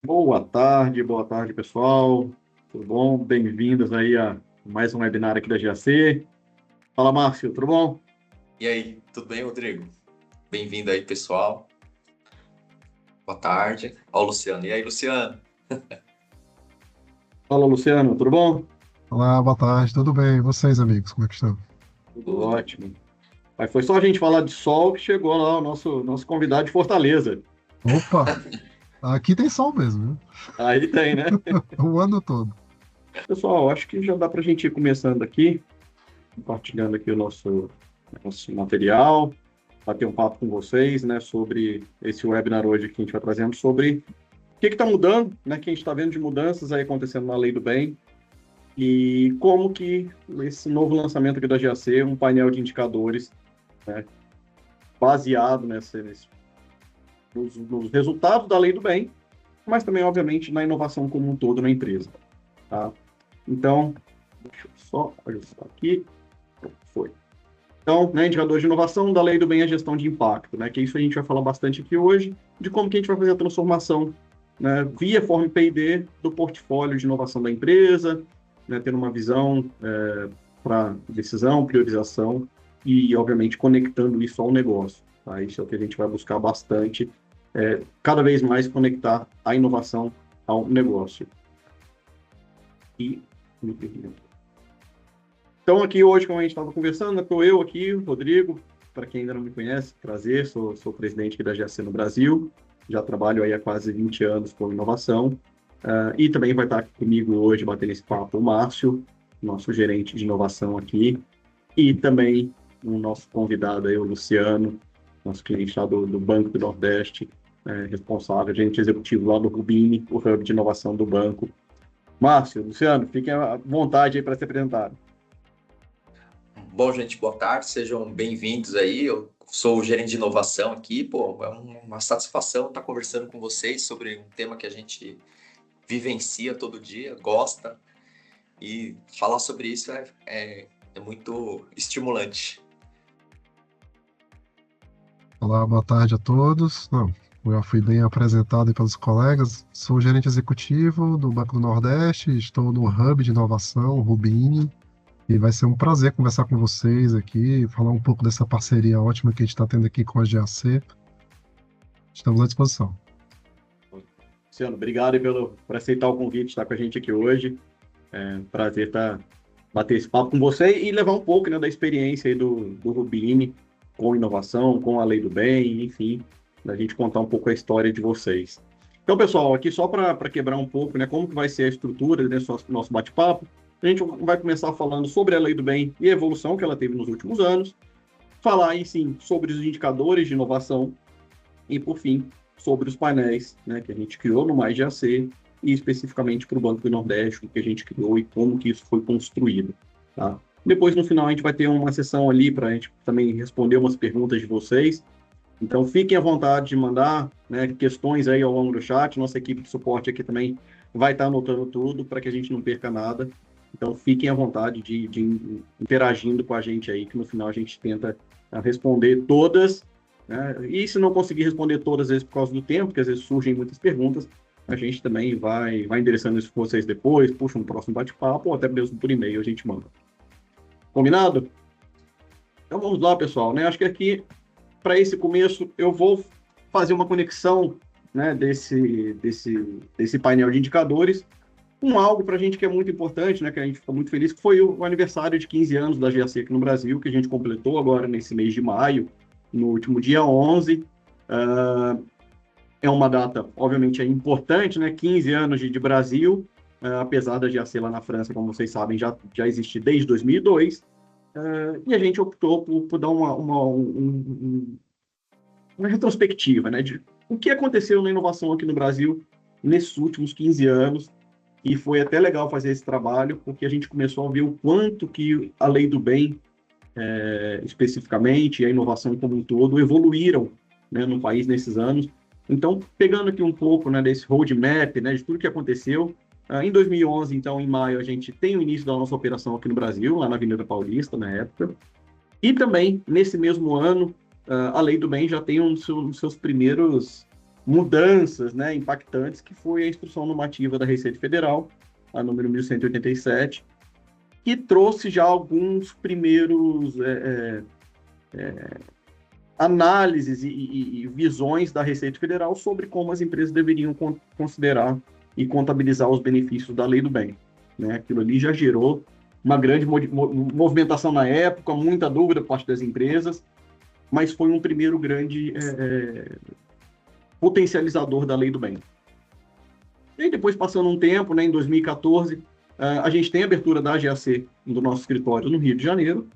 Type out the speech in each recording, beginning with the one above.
Boa tarde, pessoal. Tudo bom? Bem-vindos aí a mais um webinar aqui da GAC. Fala, Márcio, tudo bom? E aí, tudo bem, Rodrigo? Bem-vindo aí, pessoal. Boa tarde. Ó, o Luciano. E aí, Luciano? Fala, Luciano, tudo bom? Olá, boa tarde, tudo bem? E vocês, amigos, como é que estão? Tudo Tudo. ótimo. Aí foi só a gente falar de sol que chegou lá o nosso convidado de Fortaleza. Opa, aqui tem sol mesmo, Aí tem, né? viu? O ano todo. Pessoal, acho que já dá para a gente ir começando aqui, compartilhando aqui o nosso material, bater um papo com vocês, né, sobre esse webinar hoje que a gente vai trazendo sobre o que está mudando, né, que a gente está vendo de mudanças aí acontecendo na Lei do Bem. E como que esse novo lançamento aqui da GAC, um painel de indicadores, né, baseado nos resultados da lei do bem, mas também, obviamente, na inovação como um todo na empresa. Tá? Então, deixa eu só ajustar aqui. Foi. Então, né, indicadores de inovação da lei do bem e a gestão de impacto, né, que isso a gente vai falar bastante aqui hoje, de como que a gente vai fazer a transformação, né, via Form P&D do portfólio de inovação da empresa, né, tendo uma visão para decisão, priorização e, obviamente, conectando isso ao negócio. Tá? Isso é o que a gente vai buscar bastante, cada vez mais conectar a inovação ao negócio. E então, aqui hoje, como a gente estava conversando, estou eu aqui, o Rodrigo, para quem ainda não me conhece, prazer, sou presidente aqui da GAC no Brasil, já trabalho aí há quase 20 anos com inovação, e também vai estar comigo hoje, batendo esse papo, o Márcio, nosso gerente de inovação aqui, e também o nosso convidado aí, o Luciano, nosso cliente lá do Banco do Nordeste, responsável, gerente executivo lá do Rubini, o hub de inovação do banco. Márcio, Luciano, fiquem à vontade aí para se apresentar. Bom, gente, boa tarde. Sejam bem-vindos aí. Eu sou o gerente de inovação aqui. Pô, é uma satisfação estar conversando com vocês sobre um tema que a gente vivencia todo dia, gosta, e falar sobre isso é muito estimulante. Olá, boa tarde a todos. Não, eu já fui bem apresentado aí pelos colegas. Sou gerente executivo do Banco do Nordeste, estou no Hub de Inovação, Rubini, e vai ser um prazer conversar com vocês aqui, falar um pouco dessa parceria ótima que a gente está tendo aqui com a GAC. Estamos à disposição. Luciano, obrigado aí por aceitar o convite, estar com a gente aqui hoje. É um prazer bater esse papo com você e levar um pouco, né, da experiência aí do Rubini com inovação, com a Lei do Bem, enfim, da gente contar um pouco a história de vocês. Então, pessoal, aqui só para quebrar um pouco, né, como que vai ser a estrutura desse nosso bate-papo, a gente vai começar falando sobre a Lei do Bem e a evolução que ela teve nos últimos anos, falar aí sim sobre os indicadores de inovação e, por fim, sobre os painéis, né, que a gente criou no Mais GAC e especificamente para o Banco do Nordeste, o que a gente criou e como que isso foi construído. Tá? Depois, no final, a gente vai ter uma sessão ali para a gente também responder umas perguntas de vocês. Então, fiquem à vontade de mandar, né, questões aí ao longo do chat. Nossa equipe de suporte aqui também vai estar anotando tudo para que a gente não perca nada. Então, fiquem à vontade de ir interagindo com a gente aí, que no final a gente tenta responder todas, né? E se não conseguir responder todas, às vezes por causa do tempo, porque às vezes surgem muitas perguntas, a gente também vai endereçando isso com vocês depois, puxa um próximo bate-papo, ou até mesmo por e-mail a gente manda. Combinado? Então vamos lá, pessoal, né? Acho que aqui, para esse começo, eu vou fazer uma conexão, né, desse painel de indicadores com algo para a gente que é muito importante, né, que a gente fica muito feliz, que foi o aniversário de 15 anos da GAC aqui no Brasil, que a gente completou agora nesse mês de maio, no último dia 11. É uma data, obviamente, importante, né? 15 anos de Brasil, apesar da GAC lá na França, como vocês sabem, já existe desde 2002, e a gente optou por dar uma retrospectiva, né? De o que aconteceu na inovação aqui no Brasil nesses últimos 15 anos, e foi até legal fazer esse trabalho, porque a gente começou a ver o quanto que a lei do bem, especificamente, e a inovação como um todo, evoluíram, né, no país nesses anos. Então, pegando aqui um pouco, né, desse roadmap, né, de tudo que aconteceu, em 2011, então, em maio, a gente tem o início da nossa operação aqui no Brasil, lá na Avenida Paulista, na época. E também, nesse mesmo ano, a Lei do Bem já tem um dos seus primeiros mudanças, né, impactantes, que foi a Instrução Normativa da Receita Federal, a número 1187, que trouxe já alguns primeiros análises e visões da Receita Federal sobre como as empresas deveriam considerar e contabilizar os benefícios da Lei do Bem. Né? Aquilo ali já gerou uma grande movimentação na época, muita dúvida por parte das empresas, mas foi um primeiro grande potencializador da Lei do Bem. E depois, passando um tempo, né, em 2014, a gente tem a abertura da AGAC do nosso escritório no Rio de Janeiro,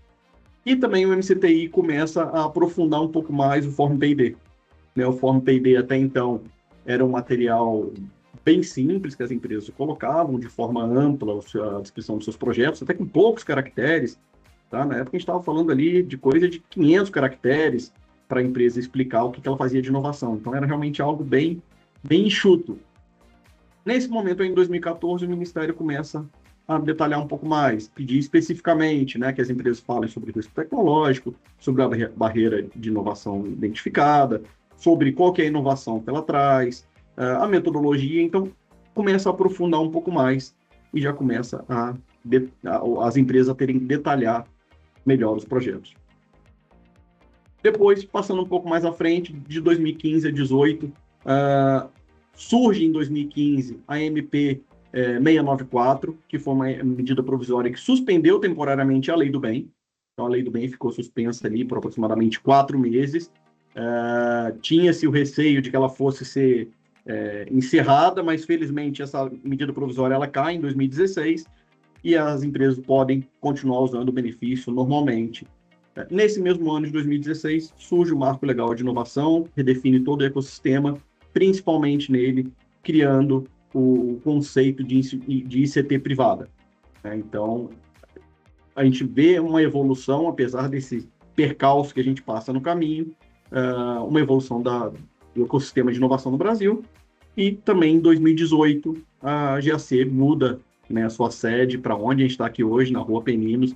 e também o MCTI começa a aprofundar um pouco mais o Form P&D. Né? O Form P&D até então era um material bem simples que as empresas colocavam de forma ampla a descrição dos seus projetos, até com poucos caracteres. Tá? Na época a gente estava falando ali de coisa de 500 caracteres para a empresa explicar o que ela fazia de inovação. Então era realmente algo bem enxuto. Nesse momento, em 2014, o Ministério começa a detalhar um pouco mais, pedir especificamente, né, que as empresas falem sobre risco tecnológico, sobre a barreira de inovação identificada, sobre qual que é a inovação que ela traz, a metodologia. Então, começa a aprofundar um pouco mais e já começa as empresas a terem que detalhar melhor os projetos. Depois, passando um pouco mais à frente, de 2015 a 2018, surge em 2015 a MP 694, que foi uma medida provisória que suspendeu temporariamente a Lei do Bem. Então, a Lei do Bem ficou suspensa ali por aproximadamente 4 meses. Tinha-se o receio de que ela fosse ser encerrada, mas, felizmente, essa medida provisória ela cai em 2016 e as empresas podem continuar usando o benefício normalmente. Nesse mesmo ano de 2016, surge o Marco Legal de Inovação, redefine todo o ecossistema, principalmente nele, criando o conceito de ICT privada. Então, a gente vê uma evolução, apesar desse percalço que a gente passa no caminho, uma evolução do ecossistema de inovação no Brasil, e também em 2018 a GAC muda, né, a sua sede para onde a gente está aqui hoje, na Rua Peninos,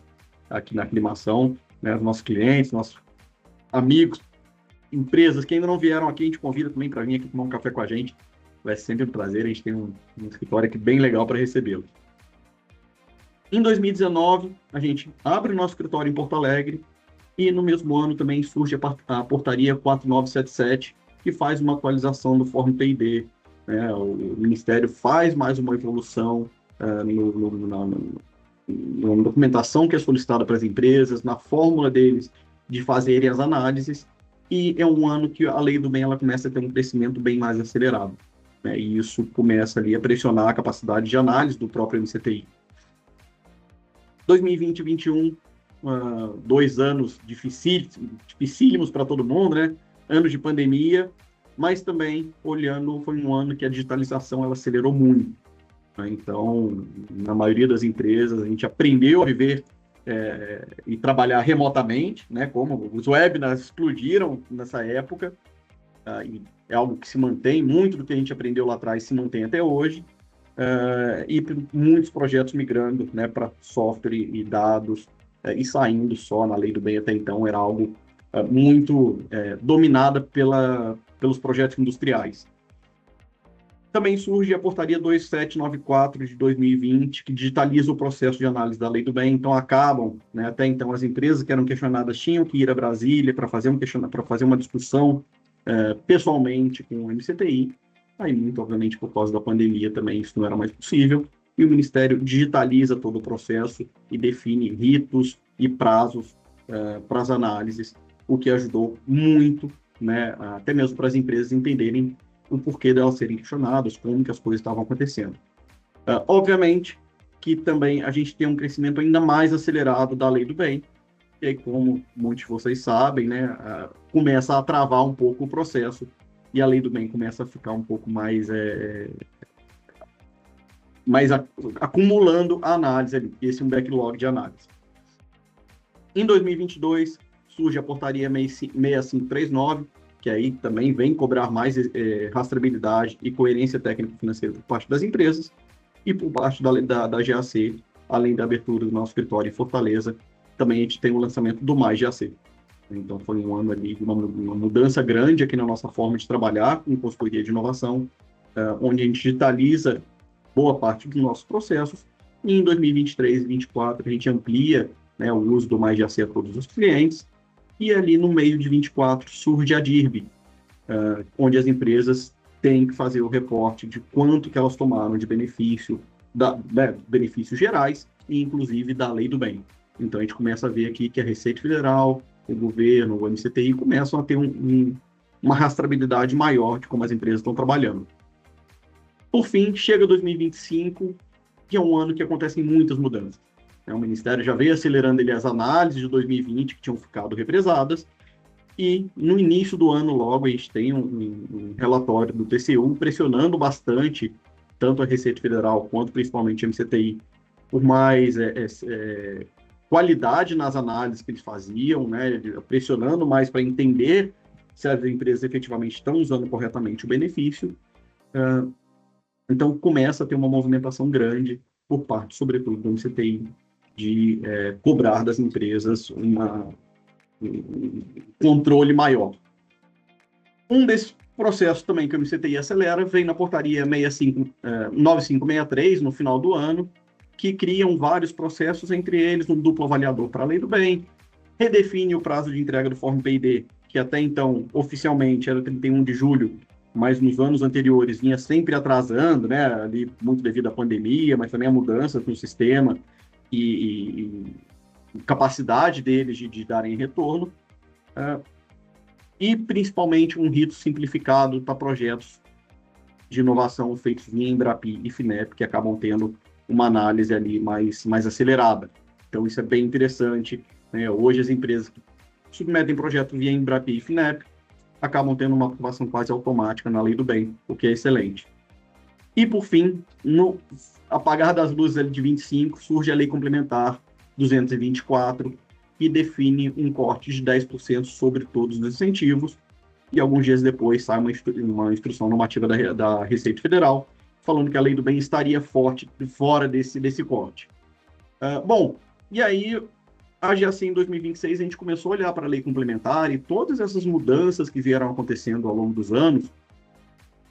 aqui na Aclimação, né, os nossos clientes, nossos amigos, empresas que ainda não vieram aqui, a gente convida também para vir aqui tomar um café com a gente. Vai ser sempre um prazer, a gente tem um escritório aqui bem legal para recebê-lo. Em 2019, a gente abre o nosso escritório em Porto Alegre e no mesmo ano também surge a portaria 4977, que faz uma atualização do Form P&D. Né? O Ministério faz mais uma evolução na documentação que é solicitada para as empresas, na fórmula deles de fazerem as análises, e é um ano que a Lei do Bem ela começa a ter um crescimento bem mais acelerado. Né? E isso começa ali a pressionar a capacidade de análise do próprio MCTI. 2020 e 2021, 2 anos dificílimos para todo mundo, né? Anos de pandemia, mas também, olhando, foi um ano que a digitalização ela acelerou muito. Né? Então, na maioria das empresas, a gente aprendeu a viver e trabalhar remotamente, né? Como os webinars explodiram nessa época, e é algo que se mantém, muito do que a gente aprendeu lá atrás se mantém até hoje, e muitos projetos migrando, né, para software e dados, e saindo só na Lei do Bem até então, era algo muito dominada pelos projetos industriais. Também surge a portaria 2794 de 2020, que digitaliza o processo de análise da Lei do Bem. Então, acabam, né, até então, as empresas que eram questionadas tinham que ir a Brasília para fazer uma discussão pessoalmente com o MCTI. Aí, muito obviamente, por causa da pandemia também, isso não era mais possível. E o Ministério digitaliza todo o processo e define ritos e prazos para as análises, o que ajudou muito, né, até mesmo para as empresas entenderem o porquê delas serem questionadas, como que as coisas estavam acontecendo. Obviamente que também a gente tem um crescimento ainda mais acelerado da Lei do Bem, e aí, como muitos de vocês sabem, né, começa a travar um pouco o processo, e a Lei do Bem começa a ficar um pouco mais acumulando a análise ali, esse é um backlog de análise. Em 2022, surge a portaria 6539, que aí também vem cobrar mais rastreabilidade e coerência técnico-financeira por parte das empresas, e por parte da GAC, além da abertura do nosso escritório em Fortaleza, também a gente tem o lançamento do Mais GAC. Então, foi um ano ali de uma mudança grande aqui na nossa forma de trabalhar com consultoria de inovação, onde a gente digitaliza boa parte dos nossos processos. E em 2023 e 2024, a gente amplia, né, o uso do Mais GAC a todos os clientes. E ali no meio de 24 surge a DIRB, onde as empresas têm que fazer o reporte de quanto que elas tomaram de benefício, benefícios gerais e inclusive da Lei do Bem. Então a gente começa a ver aqui que a Receita Federal, o governo, o MCTI começam a ter uma rastreabilidade maior de como as empresas estão trabalhando. Por fim, chega 2025, que é um ano que acontecem muitas mudanças. O Ministério já veio acelerando as análises de 2020 que tinham ficado represadas, e no início do ano, logo, a gente tem um relatório do TCU pressionando bastante tanto a Receita Federal quanto principalmente a MCTI por mais qualidade nas análises que eles faziam, né, pressionando mais para entender se as empresas efetivamente estão usando corretamente o benefício. Então, começa a ter uma movimentação grande por parte, sobretudo, do MCTI, de cobrar das empresas um controle maior. Desses processos também que o MCTI acelera vem na portaria 9563, no final do ano, que criam vários processos, entre eles um duplo avaliador para a Lei do Bem, redefine o prazo de entrega do Form PID, que até então, oficialmente, era 31 de julho, mas nos anos anteriores vinha sempre atrasando, né, ali muito devido à pandemia, mas também a mudanças no sistema e capacidade deles de darem retorno, e principalmente um rito simplificado para projetos de inovação feitos via Embrapi e FINEP, que acabam tendo uma análise ali mais acelerada. Então isso é bem interessante, né? Hoje as empresas que submetem projeto via Embrapi e FINEP acabam tendo uma aprovação quase automática na Lei do Bem, o que é excelente. E por fim, no apagar das luzes ali de 25, surge a Lei Complementar 224, que define um corte de 10% sobre todos os incentivos, e alguns dias depois sai uma instrução normativa da Receita Federal, falando que a Lei do Bem estaria fora desse corte. Bom, e aí, assim, em 2026, a gente começou a olhar para a Lei Complementar e todas essas mudanças que vieram acontecendo ao longo dos anos,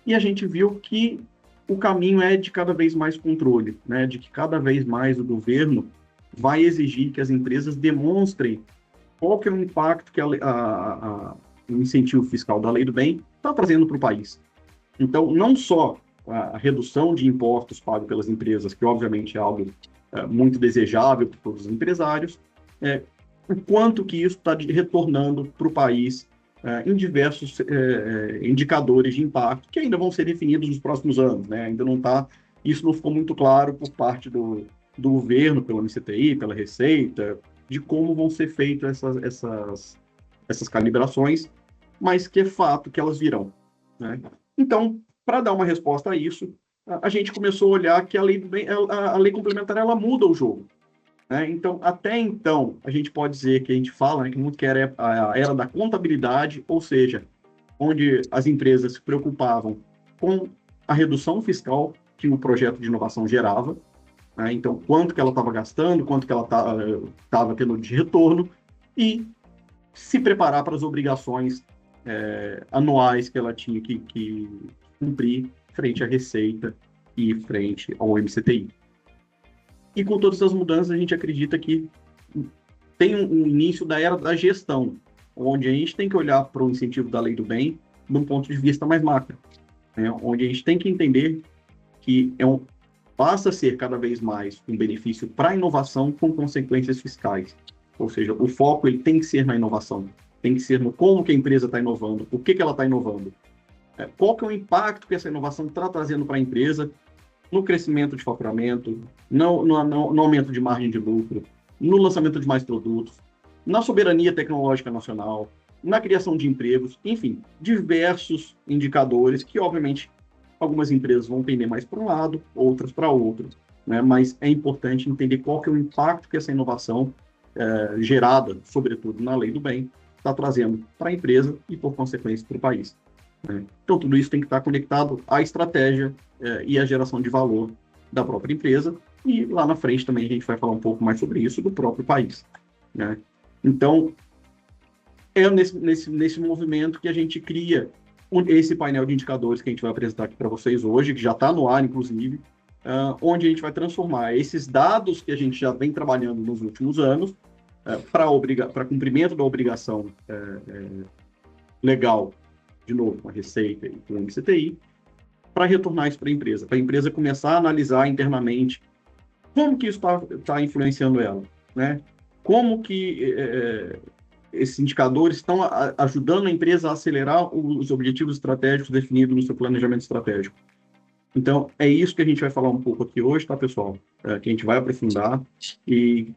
e a gente viu que o caminho é de cada vez mais controle, né? De que cada vez mais o governo vai exigir que as empresas demonstrem qual que é o impacto que o incentivo fiscal da Lei do Bem está trazendo para o país. Então, não só a redução de impostos pagos pelas empresas, que obviamente é algo muito desejável por todos os empresários, o quanto que isso está retornando para o país em diversos indicadores de impacto, que ainda vão ser definidos nos próximos anos, né? Ainda não está, isso não ficou muito claro por parte do governo, pelo MCTI, pela Receita, de como vão ser feitas essas calibrações, mas que é fato que elas virão, né? Então, para dar uma resposta a isso, a gente começou a olhar que a lei complementar ela muda o jogo, né? Então, até então, a gente pode dizer que a gente fala, né, que muito que era a era da contabilidade, ou seja, onde as empresas se preocupavam com a redução fiscal que o projeto de inovação gerava, né? Então, quanto que ela estava gastando, quanto que ela estava tendo de retorno, e se preparar para as obrigações anuais que ela tinha que cumprir frente à Receita e frente ao MCTI. E com todas as mudanças, a gente acredita que tem um início da era da gestão, onde a gente tem que olhar para o incentivo da Lei do Bem de um ponto de vista mais macro, né? Onde a gente tem que entender que passa a ser cada vez mais um benefício para a inovação com consequências fiscais. Ou seja, o foco ele tem que ser na inovação, tem que ser no como que a empresa está inovando, o que ela está inovando, qual que é o impacto que essa inovação está trazendo para a empresa no crescimento de faturamento, no aumento de margem de lucro, no lançamento de mais produtos, na soberania tecnológica nacional, na criação de empregos, enfim, diversos indicadores que, obviamente, algumas empresas vão pender mais para um lado, outras para outro, né? Mas é importante entender qual que é o impacto que essa inovação gerada, sobretudo na Lei do Bem, está trazendo para a empresa e, por consequência, para o país, né? Então, tudo isso tem que estar conectado à estratégia e à geração de valor da própria empresa, e lá na frente também a gente vai falar um pouco mais sobre isso do próprio país, né? Então, é nesse movimento que a gente cria esse painel de indicadores que a gente vai apresentar aqui para vocês hoje, que já está no ar, inclusive, onde a gente vai transformar esses dados que a gente já vem trabalhando nos últimos anos para cumprimento da obrigação legal, de novo, com a Receita e com o MCTI, para retornar isso para a empresa começar a analisar internamente como que isso está influenciando ela, né? Como que esses indicadores estão ajudando a empresa a acelerar os objetivos estratégicos definidos no seu planejamento estratégico. Então, é isso que a gente vai falar um pouco aqui hoje, tá, pessoal? Que a gente vai aprofundar. E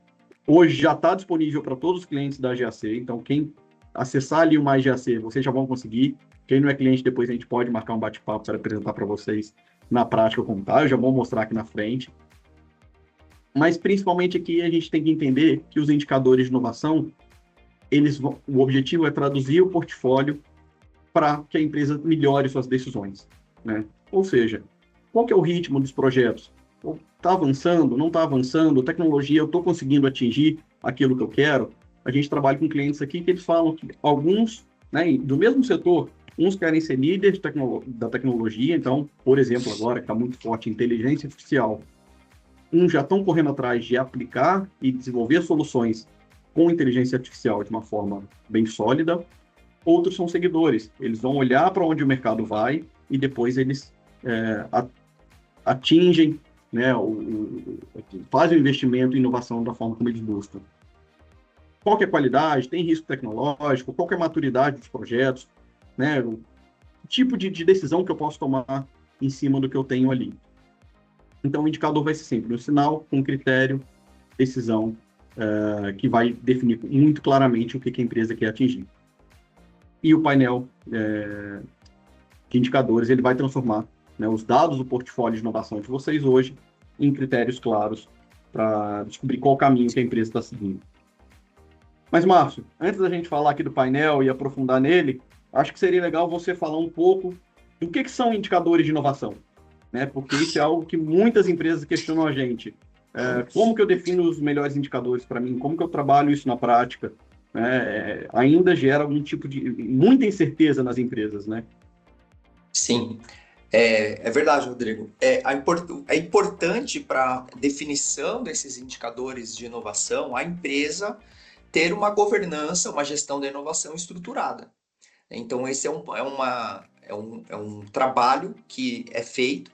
hoje já está disponível para todos os clientes da GAC. Então, quem acessar ali o Mais GAC, vocês já vão conseguir. Quem não é cliente, depois a gente pode marcar um bate-papo para apresentar para vocês na prática como tá. Eu já vou mostrar aqui na frente. Mas, principalmente aqui, a gente tem que entender que os indicadores de inovação, o objetivo é traduzir o portfólio para que a empresa melhore suas decisões, né? Ou seja, qual que é o ritmo dos projetos? Está avançando? Não está avançando? Tecnologia, eu estou conseguindo atingir aquilo que eu quero? A gente trabalha com clientes aqui que eles falam que alguns, né, do mesmo setor, uns querem ser líderes da tecnologia, então, por exemplo, agora que está muito forte inteligência artificial, uns já estão correndo atrás de aplicar e desenvolver soluções com inteligência artificial de uma forma bem sólida, outros são seguidores. Eles vão olhar para onde o mercado vai e depois eles atingem, né, fazem o investimento em inovação da forma como eles buscam. Qual que é a qualidade? Tem risco tecnológico? Qual que é a maturidade dos projetos? Né, o tipo de decisão que eu posso tomar em cima do que eu tenho ali. Então, o indicador vai ser sempre um sinal, um critério, decisão, que vai definir muito claramente o que a empresa quer atingir. E o painel de indicadores, ele vai transformar, né, os dados do portfólio de inovação de vocês hoje em critérios claros para descobrir qual caminho que a empresa está seguindo. Mas, Márcio, antes da gente falar aqui do painel e aprofundar nele, acho que seria legal você falar um pouco do que são indicadores de inovação, né? Porque isso é algo que muitas empresas questionam a gente. Como que eu defino os melhores indicadores para mim? Como que eu trabalho isso na prática? Ainda gera algum tipo de muita incerteza nas empresas, né? Sim, é verdade, Rodrigo. É importante para a definição desses indicadores de inovação a empresa ter uma governança, uma gestão da inovação estruturada. Então, esse é um trabalho que é feito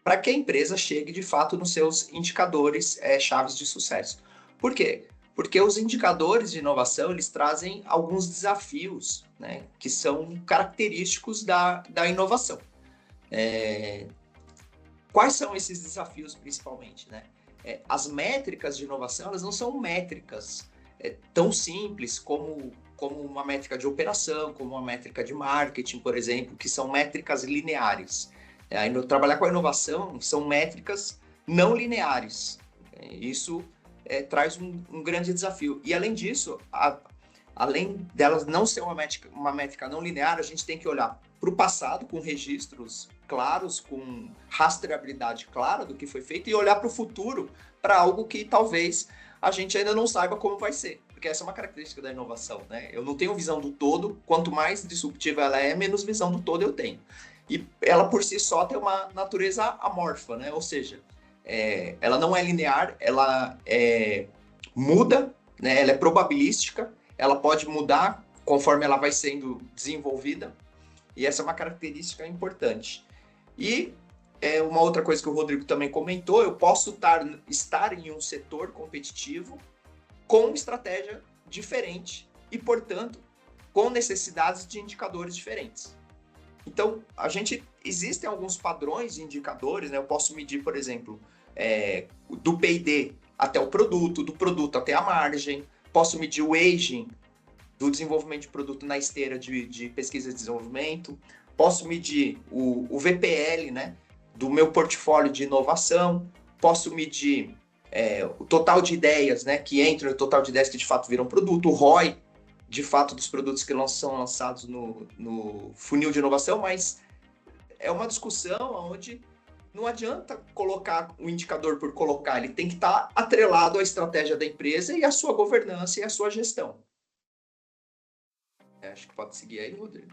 para que a empresa chegue, de fato, nos seus indicadores chaves de sucesso. Por quê? Porque os indicadores de inovação, eles trazem alguns desafios, né, que são característicos da inovação. Quais são esses desafios, principalmente, né? As métricas de inovação, elas não são métricas tão simples como uma métrica de operação, como uma métrica de marketing, por exemplo, que são métricas lineares. Trabalhar com a inovação são métricas não lineares. Isso traz um grande desafio. E, além disso, além delas não ser uma métrica não linear, a gente tem que olhar para o passado, com registros claros, com rastreabilidade clara do que foi feito, e olhar para o futuro, para algo que talvez a gente ainda não saiba como vai ser. Porque essa é uma característica da inovação, né? Eu não tenho visão do todo, quanto mais disruptiva ela é, menos visão do todo eu tenho. E ela, por si só, tem uma natureza amorfa, né? Ou seja, ela não é linear, ela muda, né? Ela é probabilística, ela pode mudar conforme ela vai sendo desenvolvida, e essa é uma característica importante. E uma outra coisa que o Rodrigo também comentou, eu posso estar em um setor competitivo com estratégia diferente e, portanto, com necessidades de indicadores diferentes. Então, existem alguns padrões de indicadores, né? Eu posso medir, por exemplo, do P&D até o produto, do produto até a margem, posso medir o aging do desenvolvimento de produto na esteira de pesquisa e desenvolvimento, posso medir o VPL, né, do meu portfólio de inovação, posso medir o total de ideias, né, que entram, o total de ideias que de fato viram produto, o ROI, de fato, dos produtos que são lançados no funil de inovação, mas é uma discussão onde não adianta colocar o indicador por colocar, ele tem que estar atrelado à estratégia da empresa e à sua governança e à sua gestão. Acho que pode seguir aí, Rodrigo.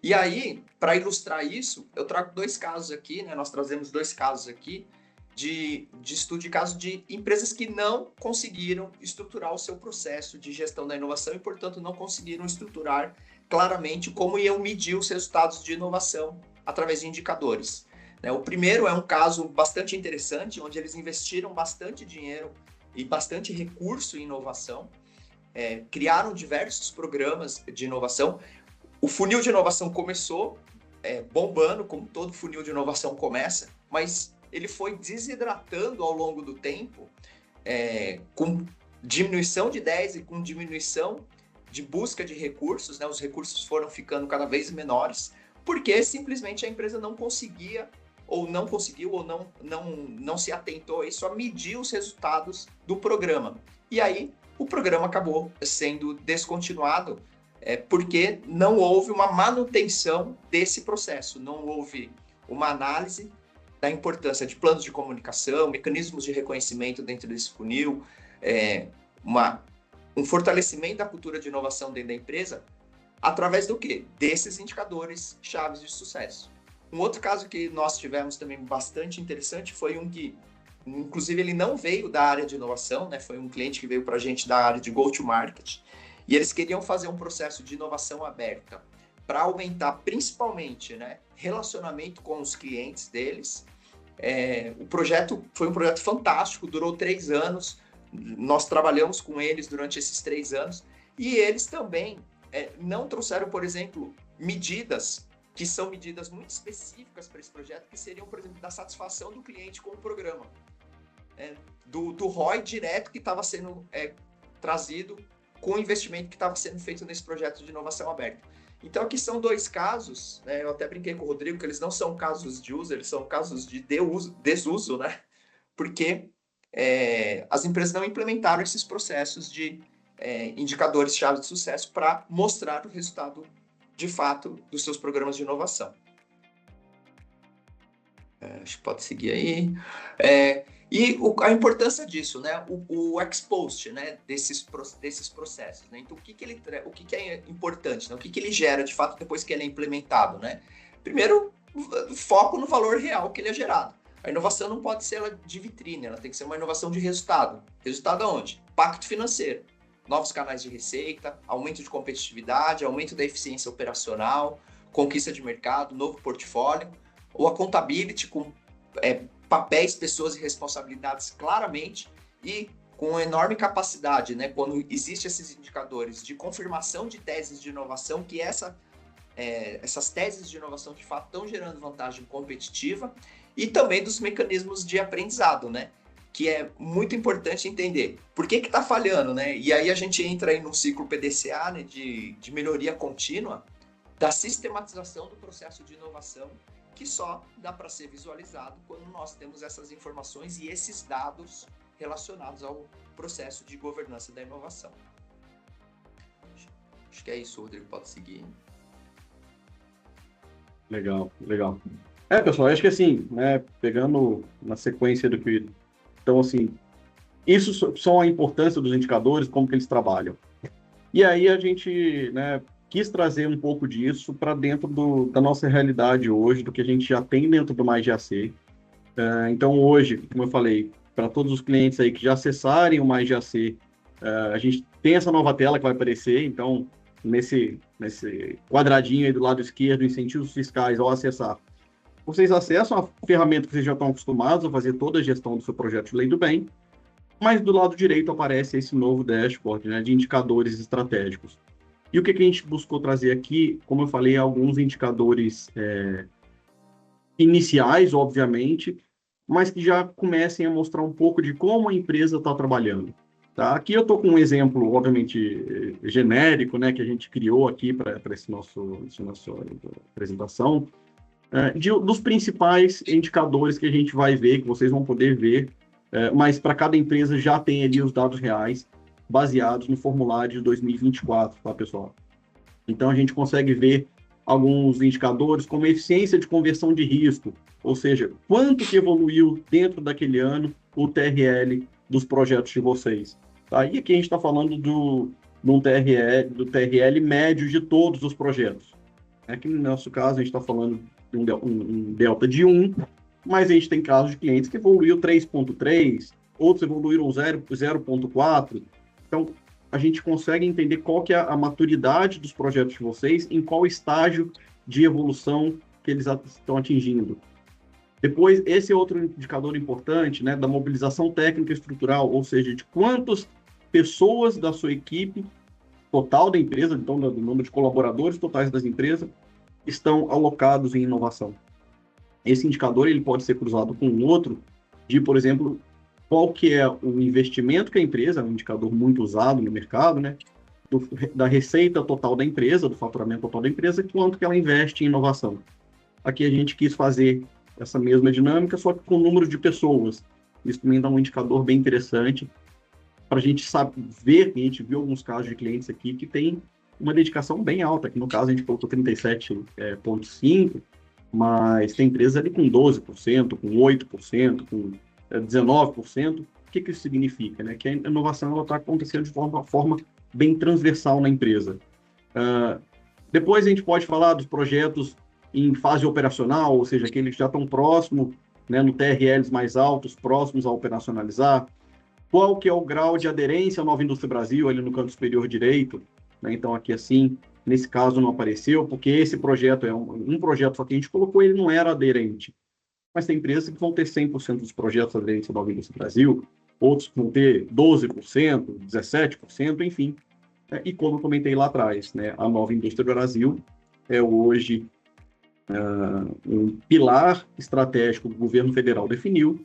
E aí, para ilustrar isso, eu trago 2 casos aqui, né? Nós trazemos 2 casos aqui de estudo de caso de empresas que não conseguiram estruturar o seu processo de gestão da inovação e, portanto, não conseguiram estruturar claramente como iam medir os resultados de inovação através de indicadores. O primeiro é um caso bastante interessante, onde eles investiram bastante dinheiro e bastante recurso em inovação, criaram diversos programas de inovação. O funil de inovação começou bombando, como todo funil de inovação começa, mas ele foi desidratando ao longo do tempo, com diminuição de ideias e com diminuição de busca de recursos, né? Os recursos foram ficando cada vez menores, porque simplesmente a empresa não conseguia, ou não conseguiu, ou não se atentou a isso, a medir os resultados do programa. E aí, o programa acabou sendo descontinuado, porque não houve uma manutenção desse processo, não houve uma análise da importância de planos de comunicação, mecanismos de reconhecimento dentro desse funil, um fortalecimento da cultura de inovação dentro da empresa, através do quê? Desses indicadores chaves de sucesso. Um outro caso que nós tivemos também bastante interessante foi um que, inclusive, ele não veio da área de inovação, né? Foi um cliente que veio para a gente da área de go-to-market, e eles queriam fazer um processo de inovação aberta para aumentar, principalmente, né, relacionamento com os clientes deles. O projeto foi um projeto fantástico, durou 3 anos, nós trabalhamos com eles durante esses 3 anos, e eles também não trouxeram, por exemplo, medidas que são medidas muito específicas para esse projeto, que seriam, por exemplo, da satisfação do cliente com o programa, do ROI direto que estava sendo trazido com o investimento que estava sendo feito nesse projeto de inovação aberta. Então, aqui são 2 casos, né? Eu até brinquei com o Rodrigo que eles não são casos de uso, eles são casos de desuso, né? Porque as empresas não implementaram esses processos de indicadores-chave de sucesso para mostrar o resultado, de fato, dos seus programas de inovação. Acho que pode seguir aí. E a importância disso, né? O ex-post, né? desses processos, né? Então, o que é importante, né? O que ele gera, de fato, depois que ele é implementado, né? Primeiro, foco no valor real que ele é gerado. A inovação não pode ser ela de vitrine, ela tem que ser uma inovação de resultado. Resultado aonde? Impacto financeiro. Novos canais de receita, aumento de competitividade, aumento da eficiência operacional, conquista de mercado, novo portfólio, ou a accountability com papéis, pessoas e responsabilidades claramente e com enorme capacidade, né? Quando existem esses indicadores de confirmação de teses de inovação, que essas teses de inovação de fato estão gerando vantagem competitiva, e também dos mecanismos de aprendizado, né? Que é muito importante entender por que está falhando, né? E aí a gente entra aí no ciclo PDCA, né? de melhoria contínua, da sistematização do processo de inovação, que só dá para ser visualizado quando nós temos essas informações e esses dados relacionados ao processo de governança da inovação. Acho que é isso, Rodrigo, pode seguir. Legal. Pessoal, acho que assim, né, pegando na sequência do que... Então, assim, isso são a importância dos indicadores, como que eles trabalham. E aí a gente, né, quis trazer um pouco disso para dentro da nossa realidade hoje, do que a gente já tem dentro do MyGAC. Então, hoje, como eu falei, para todos os clientes aí que já acessarem o MyGAC, a gente tem essa nova tela que vai aparecer. Então, nesse quadradinho aí do lado esquerdo, incentivos fiscais, ao acessar, vocês acessam a ferramenta que vocês já estão acostumados a fazer toda a gestão do seu projeto de lei do bem, mas do lado direito aparece esse novo dashboard, né, de indicadores estratégicos. E o que a gente buscou trazer aqui, como eu falei, alguns indicadores iniciais, obviamente, mas que já comecem a mostrar um pouco de como a empresa está trabalhando. Tá? Aqui eu estou com um exemplo, obviamente, genérico, né, que a gente criou aqui para essa nossa apresentação, dos principais indicadores que a gente vai ver, que vocês vão poder ver, mas para cada empresa já tem ali os dados reais, baseados no formulário de 2024, tá, pessoal? Então, a gente consegue ver alguns indicadores como eficiência de conversão de risco, ou seja, quanto que evoluiu dentro daquele ano o TRL dos projetos de vocês. Tá? E aqui a gente está falando do TRL médio de todos os projetos. Aqui no nosso caso, a gente está falando de um delta de 1, mas a gente tem casos de clientes que evoluíram 3.3, outros evoluíram 0.4. Então, a gente consegue entender qual que é a maturidade dos projetos de vocês, em qual estágio de evolução que eles estão atingindo. Depois, esse é outro indicador importante, né, da mobilização técnica e estrutural, ou seja, de quantas pessoas da sua equipe total da empresa, então do número de colaboradores totais das empresas, estão alocados em inovação. Esse indicador ele pode ser cruzado com um outro de, por exemplo, qual que é o investimento que a empresa, é um indicador muito usado no mercado, né, da receita total da empresa, do faturamento total da empresa, quanto que ela investe em inovação. Aqui a gente quis fazer essa mesma dinâmica, só que com o número de pessoas. Isso também dá um indicador bem interessante para a gente ver, a gente viu alguns casos de clientes aqui que tem uma dedicação bem alta, que no caso a gente colocou 37,5%, mas tem empresas ali com 12%, com 8%, com 19%. O que isso significa? Né? Que a inovação está acontecendo de forma bem transversal na empresa. Depois a gente pode falar dos projetos em fase operacional, ou seja, aqueles que já estão próximos, né, no TRLs mais altos, próximos a operacionalizar. Qual que é o grau de aderência à Nova Indústria Brasil, ali no canto superior direito, né? Então, aqui assim, nesse caso não apareceu, porque esse projeto é um projeto só que a gente colocou, ele não era aderente. Mas tem empresas que vão ter 100% dos projetos aderentes à Nova Indústria Brasil, outros vão ter 12%, 17%, enfim. E como eu comentei lá atrás, né, a Nova Indústria Brasil é hoje um pilar estratégico que o governo federal definiu,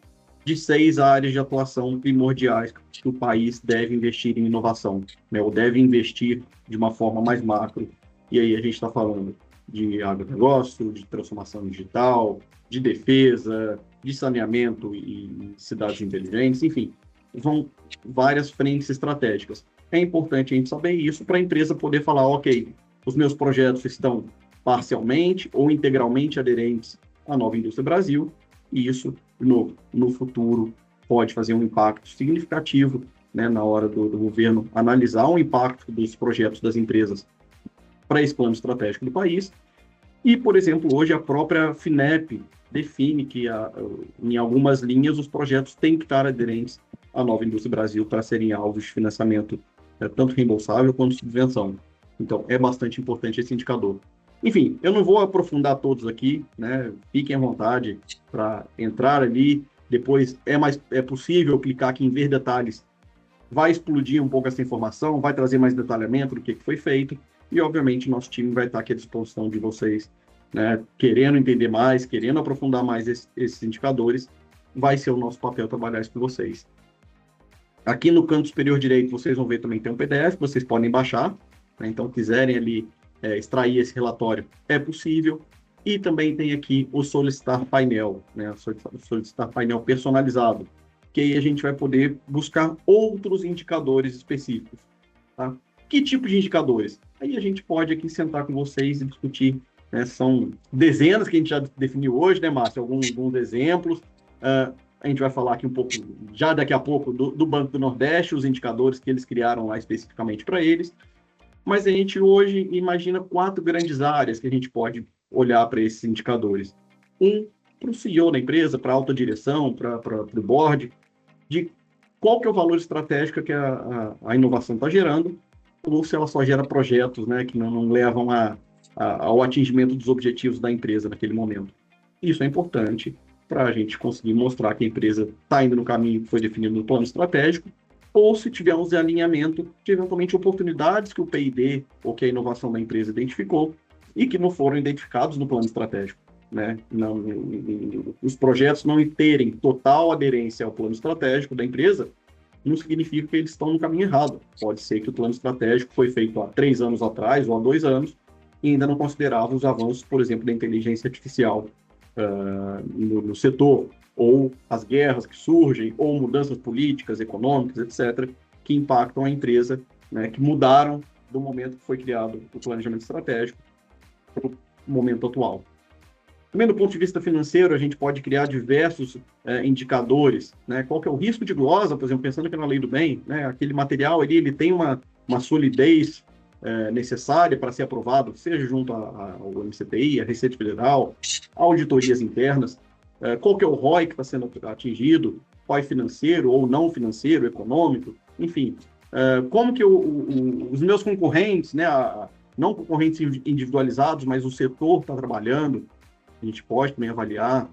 de 6 áreas de atuação primordiais que o país deve investir em inovação, né, ou deve investir de uma forma mais macro. E aí a gente está falando de agronegócio, de transformação digital, de defesa, de saneamento e cidades inteligentes, enfim, vão várias frentes estratégicas. É importante a gente saber isso para a empresa poder falar, ok, os meus projetos estão parcialmente ou integralmente aderentes à Nova Indústria Brasil, e isso no futuro pode fazer um impacto significativo, né, na hora do governo analisar o impacto dos projetos das empresas para esse plano estratégico do país. E, por exemplo, hoje a própria FINEP define que em algumas linhas os projetos têm que estar aderentes à Nova Indústria Brasil para serem alvos de financiamento, tanto reembolsável quanto subvenção. Então, é bastante importante esse indicador. Enfim, eu não vou aprofundar todos aqui, né? Fiquem à vontade para entrar ali. Depois é possível clicar aqui em ver detalhes. Vai explodir um pouco essa informação, vai trazer mais detalhamento do que foi feito. E, obviamente, nosso time vai estar aqui à disposição de vocês, né? Querendo entender mais, querendo aprofundar mais esses indicadores. Vai ser o nosso papel trabalhar isso com vocês. Aqui no canto superior direito, vocês vão ver também tem um PDF, vocês podem baixar, né? Então, quiserem ali extrair esse relatório, é possível. E também tem aqui o solicitar painel, né? O solicitar painel personalizado, que aí a gente vai poder buscar outros indicadores específicos. Tá? Que tipo de indicadores? Aí a gente pode aqui sentar com vocês e discutir, né? São dezenas que a gente já definiu hoje, né, Márcio? Alguns exemplos. A gente vai falar aqui um pouco, já daqui a pouco, do Banco do Nordeste, os indicadores que eles criaram lá especificamente para eles. Mas a gente hoje imagina 4 grandes áreas que a gente pode olhar para esses indicadores. Para o CEO da empresa, para a alta direção, para o board, de qual que é o valor estratégico que a inovação está gerando, ou se ela só gera projetos, né, que não levam ao atingimento dos objetivos da empresa naquele momento. Isso é importante para a gente conseguir mostrar que a empresa está indo no caminho que foi definido no plano estratégico, ou se tivermos de alinhamento de, eventualmente, oportunidades que o P&D ou que a inovação da empresa identificou e que não foram identificados no plano estratégico. Né? Os projetos não terem total aderência ao plano estratégico da empresa não significa que eles estão no caminho errado. Pode ser que o plano estratégico foi feito há 3 anos atrás ou há 2 anos e ainda não considerava os avanços, por exemplo, da inteligência artificial no setor, ou as guerras que surgem, ou mudanças políticas, econômicas, etc., que impactam a empresa, né, que mudaram do momento que foi criado o planejamento estratégico para o momento atual. Também do ponto de vista financeiro, a gente pode criar diversos indicadores, né? Qual que é o risco de glosa, por exemplo, pensando aqui na lei do bem, né? Aquele material ali, ele tem uma solidez necessária para ser aprovado, seja junto ao MCTI, à Receita Federal, auditorias internas, qual que é o ROI que está sendo atingido, ROI financeiro ou não financeiro, econômico, enfim, como que os meus concorrentes, né, não concorrentes individualizados, mas o setor está trabalhando, a gente pode também avaliar,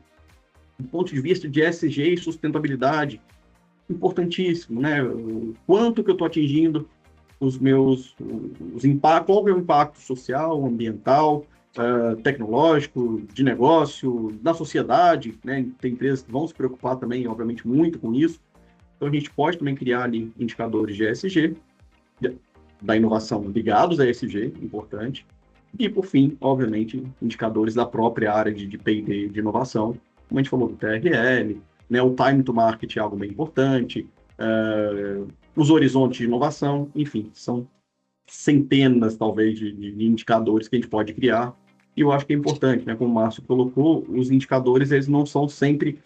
do ponto de vista de ESG e sustentabilidade, importantíssimo, né, o quanto que eu estou atingindo os impactos, qual é o impacto social, ambiental, tecnológico, de negócio, na sociedade, né? Tem empresas que vão se preocupar também, obviamente, muito com isso. Então, a gente pode também criar ali indicadores de ESG, da inovação ligados a ESG, importante. E, por fim, obviamente, indicadores da própria área de P&D de inovação, como a gente falou do TRL, né? O time to market é algo bem importante, os horizontes de inovação, enfim, são centenas, talvez, de indicadores que a gente pode criar. E eu acho que é importante, né? Como o Márcio colocou, os indicadores, eles não são sempre...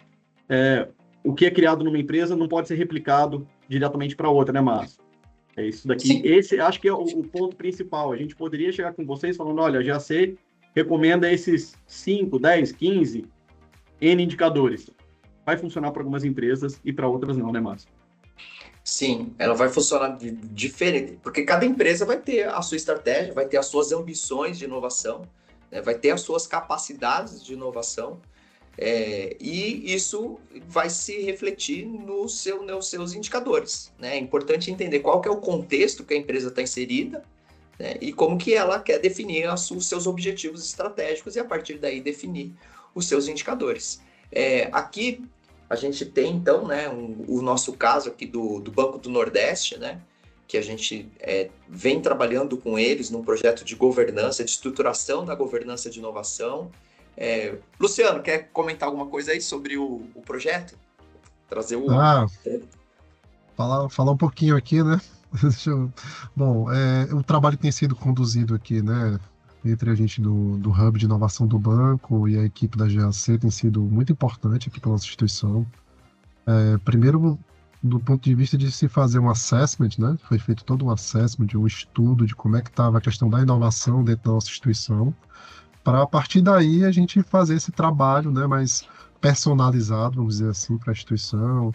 o que é criado numa empresa não pode ser replicado diretamente para outra, né, Márcio? É isso daqui. Sim. Esse acho que é o ponto principal. A gente poderia chegar com vocês falando, olha, a GAC recomenda esses 5, 10, 15 N indicadores. Vai funcionar para algumas empresas e para outras não, né, Márcio? Sim, ela vai funcionar diferente, porque cada empresa vai ter a sua estratégia, vai ter as suas ambições de inovação, né, vai ter as suas capacidades de inovação, e isso vai se refletir nos seus indicadores, né? É importante entender qual que é o contexto que a empresa está inserida, né, e como que ela quer definir os seus objetivos estratégicos e a partir daí definir os seus indicadores. Aqui a gente tem, então, né, o nosso caso aqui do Banco do Nordeste, né, que a gente vem trabalhando com eles num projeto de governança, de estruturação da governança de inovação. Luciano, quer comentar alguma coisa aí sobre o projeto? Trazer o... Falar um pouquinho aqui, né? Bom, o trabalho que tem sido conduzido aqui, né, entre a gente do Hub de Inovação do Banco e a equipe da GAC tem sido muito importante aqui para nossa instituição. Primeiro, do ponto de vista de se fazer um assessment, né? Foi feito todo um assessment, um estudo de como é que estava a questão da inovação dentro da nossa instituição, para a partir daí a gente fazer esse trabalho, né, mais personalizado, vamos dizer assim, para a instituição,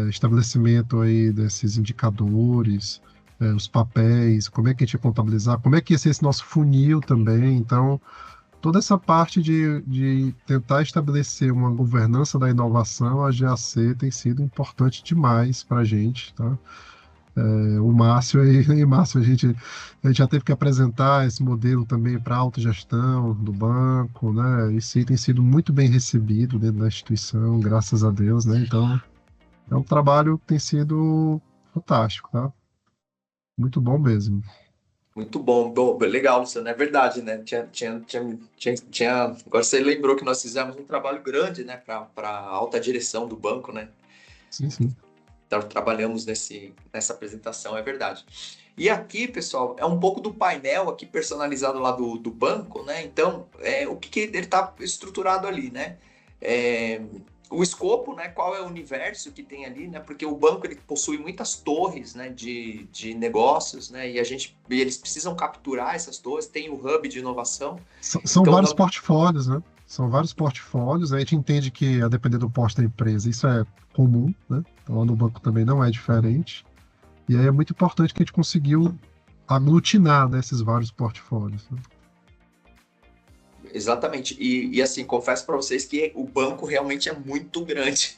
estabelecimento aí desses indicadores, os papéis, como é que a gente ia contabilizar, como é que ia ser esse nosso funil também. Então, toda essa parte de tentar estabelecer uma governança da inovação, a GAC tem sido importante demais para a gente, tá? O Márcio e Márcio, a gente já teve que apresentar esse modelo também para a autogestão do banco, né? Isso aí tem sido muito bem recebido dentro da instituição, graças a Deus, né? Então, é um trabalho que tem sido fantástico, tá? Muito bom mesmo. Muito bom, legal, Luciano, é verdade, né? Agora você lembrou que nós fizemos um trabalho grande, né, para a alta direção do banco, né? Sim, sim. Então, trabalhamos nessa apresentação, é verdade. E aqui, pessoal, é um pouco do painel aqui personalizado lá do banco, né? Então, o que ele está estruturado ali, né? O escopo, né? Qual é o universo que tem ali, né? Porque o banco ele possui muitas torres, né? De negócios, né? E eles precisam capturar essas torres. Tem o hub de inovação. São Então, vários portfólios, né? São vários portfólios. A gente entende que, a depender do porte da empresa, isso é comum, né? Então, lá no banco também não é diferente. E aí é muito importante que a gente conseguiu aglutinar, né, esses vários portfólios, né? Exatamente. E assim, confesso para vocês que o banco realmente é muito grande.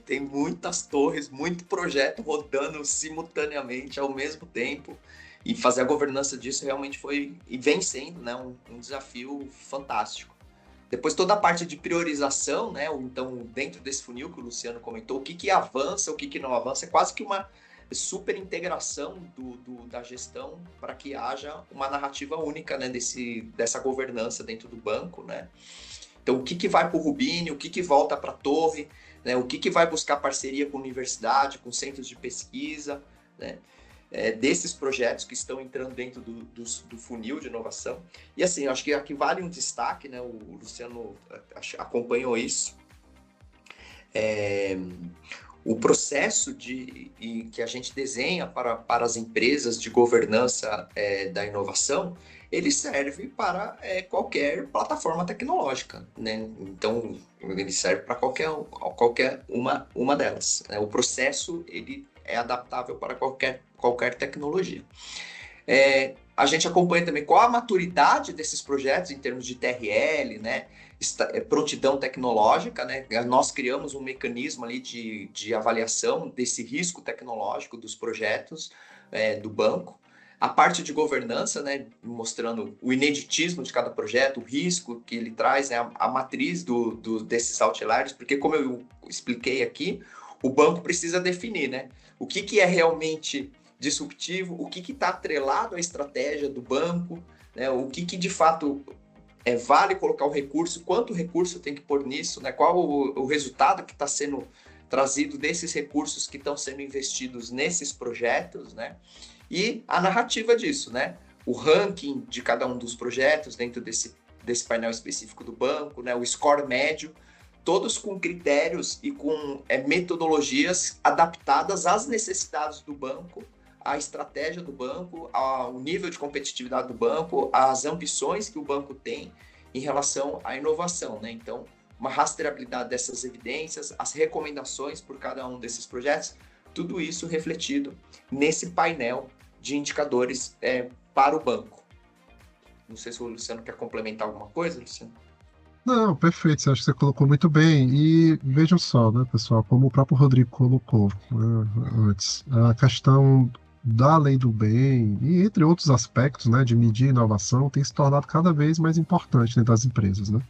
Tem muitas torres, muito projeto rodando simultaneamente ao mesmo tempo. E fazer a governança disso realmente foi e vem sendo, né, um desafio fantástico. Depois toda a parte de priorização, né? Então, dentro desse funil que o Luciano comentou, o que avança, o que não avança, é quase que uma super integração da gestão para que haja uma narrativa única, né, dessa governança dentro do banco, né? Então, o que vai para o Rubini, o que volta para a torre, né? O que vai buscar parceria com a universidade, com centros de pesquisa, né? Desses projetos que estão entrando dentro do funil de inovação. E assim, acho que aqui vale um destaque, né? O Luciano acompanhou isso. o processo que a gente desenha para as empresas de governança da inovação, ele serve para qualquer plataforma tecnológica, né? Então, ele serve para qualquer uma delas, né? O processo ele é adaptável para qualquer tecnologia. A gente acompanha também qual a maturidade desses projetos em termos de TRL, né? Prontidão tecnológica, né? Nós criamos um mecanismo ali de avaliação desse risco tecnológico dos projetos do banco. A parte de governança, né? Mostrando o ineditismo de cada projeto, o risco que ele traz, né? A matriz desses outliers, porque como eu expliquei aqui, o banco precisa definir, né? O que é realmente disruptivo, o que está atrelado à estratégia do banco, né? O que de fato vale colocar o recurso, quanto recurso tem que pôr nisso, né? Qual o resultado que está sendo trazido desses recursos que estão sendo investidos nesses projetos, né? E a narrativa disso, né? O ranking de cada um dos projetos dentro desse painel específico do banco, né? O score médio, todos com critérios e com metodologias adaptadas às necessidades do banco, à estratégia do banco, ao nível de competitividade do banco, às ambições que o banco tem em relação à inovação, né? Então, uma rastreabilidade dessas evidências, as recomendações por cada um desses projetos, tudo isso refletido nesse painel de indicadores para o banco. Não sei se o Luciano quer complementar alguma coisa, Luciano. Não, perfeito, acho que você colocou muito bem. E vejam só, né, pessoal, como o próprio Rodrigo colocou, né, antes, a questão da lei do bem e entre outros aspectos, né, de medir inovação tem se tornado cada vez mais importante dentro das empresas, né?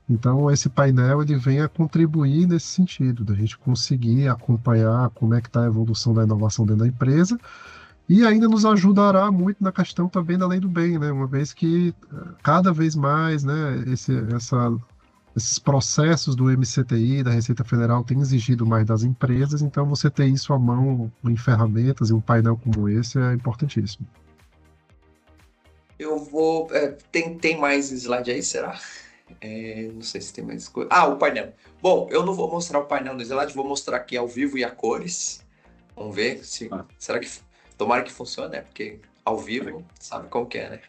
Então esse painel ele vem a contribuir nesse sentido, da gente conseguir acompanhar como é que está a evolução da inovação dentro da empresa e ainda nos ajudará muito na questão também da lei do bem, né? Uma vez que cada vez mais, né, esses processos do MCTI, da Receita Federal, têm exigido mais das empresas, então você ter isso à mão em ferramentas e um painel como esse é importantíssimo. Eu vou... tem mais slide aí, será? Não sei se tem mais coisa. O painel. Bom, eu não vou mostrar o painel no slide, vou mostrar aqui ao vivo e a cores. Vamos ver se... Será que... Tomara que funcione, né? Porque ao vivo, sabe como que é, né?